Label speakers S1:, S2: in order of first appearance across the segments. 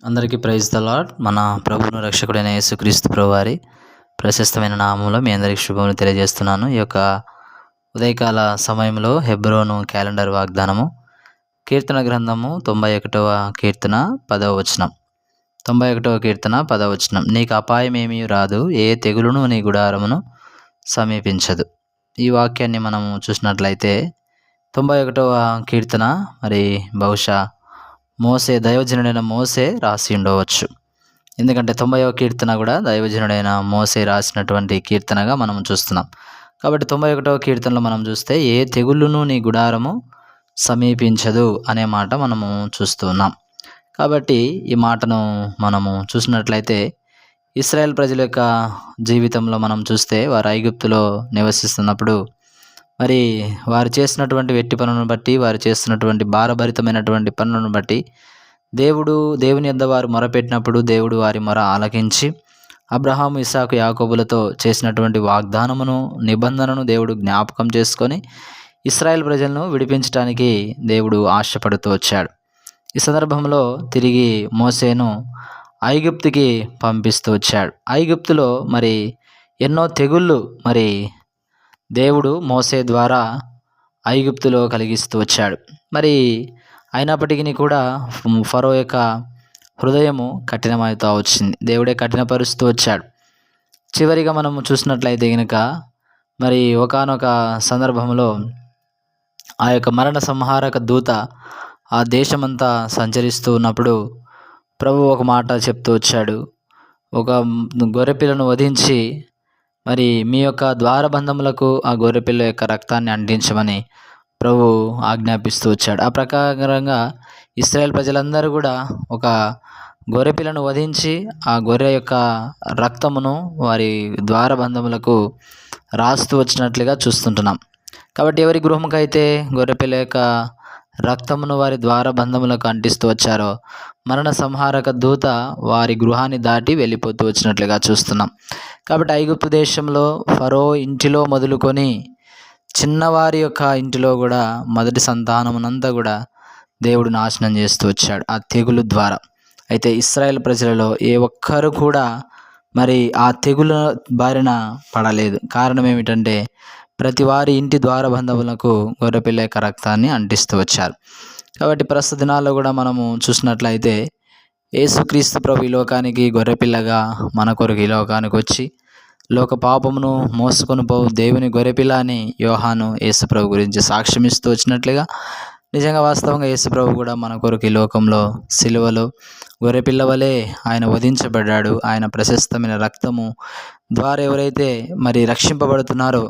S1: అందరికీ praise the lord. మన ప్రభువును రక్షకుడైన యేసుక్రీస్తు ప్రభువారి ప్రశస్తమైన నామంలో మీ అందరికీ శుభములు తెలియజేస్తున్నాను. ఈ యొక్క ఉదయకాల సమయంలో హెబ్రోను క్యాలెండర్ వాగ్దానము, కీర్తన గ్రంథము 91వ కీర్తన 10వ వచనం. 91వ కీర్తన 10వ వచనం. నీకు అపాయమేమీ రాదు, ఏ తెగులును నీ గుడారమును సమీపించదు. ఈ వాక్యాన్ని మనము చూసినట్లయితే 91వ కీర్తన మరి బహుశా దైవజనుడైన మోసే రాసి ఉండవచ్చు. ఎందుకంటే 90వ కీర్తన కూడా దైవజనుడైన మోసే రాసినటువంటి కీర్తనగా మనం చూస్తున్నాం. కాబట్టి 91వ కీర్తనలో మనం చూస్తే ఏ తెగుళ్ళును నీ గుడారము సమీపించదు అనే మాట మనము చూస్తున్నాం. కాబట్టి ఈ మాటను మనము చూసినట్లయితే ఇశ్రాయేల్ ప్రజల యొక్క జీవితంలో మనం చూస్తే వారు ఐగుప్తులో నివసిస్తున్నప్పుడు మరి వారు చేసినటువంటి వెట్టి పనులను బట్టి, వారు చేస్తున్నటువంటి భారభరితమైనటువంటి పనులను బట్టి దేవుని యొద్ద వారు మొరపెట్టినప్పుడు దేవుడు వారి మొర ఆలకించి అబ్రహాము, ఇస్సాకు, యాకోబులతో చేసినటువంటి వాగ్దానమును, నిబంధనను దేవుడు జ్ఞాపకం చేసుకొని ఇశ్రాయేల్ ప్రజలను విడిపించడానికి దేవుడు ఆశపడుతూ వచ్చాడు. ఈ సందర్భంలో తిరిగి మోసేను ఐగుప్తుకి పంపిస్తూ వచ్చాడు. ఐగుప్తులో మరి ఎన్నో తెగుళ్ళు మరి దేవుడు మోసే ద్వారా ఐగుప్తులో కలిగిస్తూ వచ్చాడు. మరి అయినప్పటికీ కూడా ఫరో యొక్క హృదయము కఠినమవుతూ వచ్చింది. దేవుడే కఠినపరుస్తూ వచ్చాడు. చివరిగా మనము చూసినట్లయితే కనుక మరి ఒకానొక సందర్భంలో ఆ యొక్క మరణ సంహారక దూత ఆ దేశమంతా సంచరిస్తూ ఉన్నప్పుడు ప్రభు ఒక మాట చెప్తూ వచ్చాడు. ఒక గొర్రెపిల్లను వధించి మరి మీ యొక్క ద్వారబంధములకు ఆ గొర్రెపిల్ల యొక్క రక్తాన్ని అంటించమని ప్రభు ఆజ్ఞాపిస్తూ వచ్చాడు. ఆ ప్రకారంగా ఇశ్రాయేల్ ప్రజలందరూ కూడా ఒక గొర్రెపిల్లను వధించి ఆ గొర్రె యొక్క రక్తమును వారి ద్వారబంధములకు రాస్తూ వచ్చినట్లుగా చూస్తుంటున్నాం. కాబట్టి ఎవరి గృహముకైతే గొర్రెపిల్ల యొక్క రక్తమును వారి ద్వారబంధములకు అంటిస్తూ వచ్చారో మరణ సంహారక దూత వారి గృహాన్ని దాటి వెళ్ళిపోతూ వచ్చినట్లుగా చూస్తున్నాం. కాబట్టి ఐగుప్తు దేశంలో ఫరో ఇంటిలో మొదలుకొని చిన్నవారి యొక్క ఇంటిలో కూడా మొదటి సంతానమునంతా కూడా దేవుడు నాశనం చేస్తూ వచ్చాడు ఆ తెగులు ద్వారా. అయితే ఇశ్రాయేల్ ప్రజలలో ఏ ఒక్కరు కూడా మరి ఆ తెగుల బారిన పడలేదు. కారణం ఏమిటంటే ప్రతి వారి ఇంటి ద్వారబంధములకు గొర్రెపిల్ల యొక్క రక్తాన్ని అంటిస్తూ వచ్చారు. కాబట్టి ప్రస్తుత దినాల్లో కూడా మనము చూసినట్లయితే యేసుక్రీస్తు ప్రభు ఈ లోకానికి గొర్రెపిల్లగా మన కొరకు ఈ లోకానికి వచ్చి లోక పాపమును మోసుకొని పోవు దేవుని గొర్రెపిల్ల అని యోహాను యేసుప్రభు గురించి సాక్ష్యం ఇస్తూ వచ్చినట్లుగా నిజంగా వాస్తవంగా యేసుప్రభు కూడా మన కొరకు ఈ లోకంలో సిలువలో గొర్రెపిల్ల వలె ఆయన వధించబడ్డాడు. ఆయన ప్రశస్తమైన రక్తము ద్వారా ఎవరైతే మరి రక్షింపబడుతున్నారో,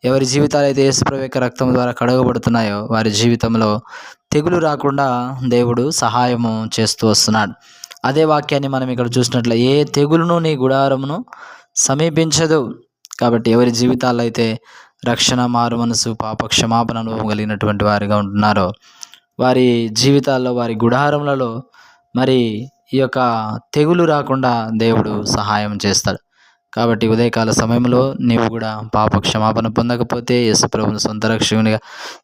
S1: ఎవరి జీవితాలు అయితే యేసుప్రభు యొక్క రక్తం ద్వారా కడగబడుతున్నాయో వారి జీవితంలో తెగులు రాకుండా దేవుడు సహాయము చేస్తూ వస్తున్నాడు. అదే వాక్యాన్ని మనం ఇక్కడ చూసినట్లే ఏ తెగులును నీ గుడారమును సమీపించదు. కాబట్టి ఎవరి జీవితాల్లో అయితే రక్షణ, మారు మనసు, పాప క్షమాపణ అనుభవం కలిగినటువంటి వారిగా ఉంటున్నారో వారి జీవితాల్లో, వారి గుడారములలో మరి ఈ యొక్క తెగులు రాకుండా దేవుడు సహాయం చేస్తాడు. కాబట్టి ఉదయకాల సమయంలో నీవు కూడా పాప క్షమాపణ పొందకపోతే, యేసుప్రభుని సొంత రక్షకునిగా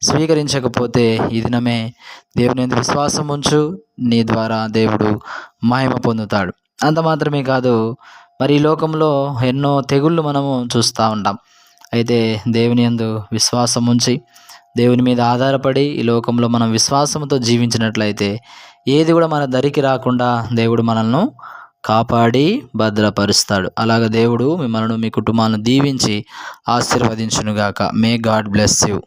S1: స్వీకరించకపోతే ఈ దినమే దేవుని యందు విశ్వాసం ఉంచు. నీ ద్వారా దేవుడు మహిమ పొందుతాడు. అంత మాత్రమే కాదు, మరి ఈ లోకంలో ఎన్నో తెగుళ్ళు మనము చూస్తూ ఉంటాం. అయితే దేవుని యందు విశ్వాసం ఉంచి దేవుని మీద ఆధారపడి ఈ లోకంలో మనం విశ్వాసంతో జీవించినట్లయితే ఏది కూడా మన దరికి రాకుండా దేవుడు మనల్ని కాపాడి భద్రపరుస్తాడు. అలాగ దేవుడు మిమ్మల్ని, మీ కుటుంబాలను దీవించి ఆశీర్వదించునుగాక. May God bless you.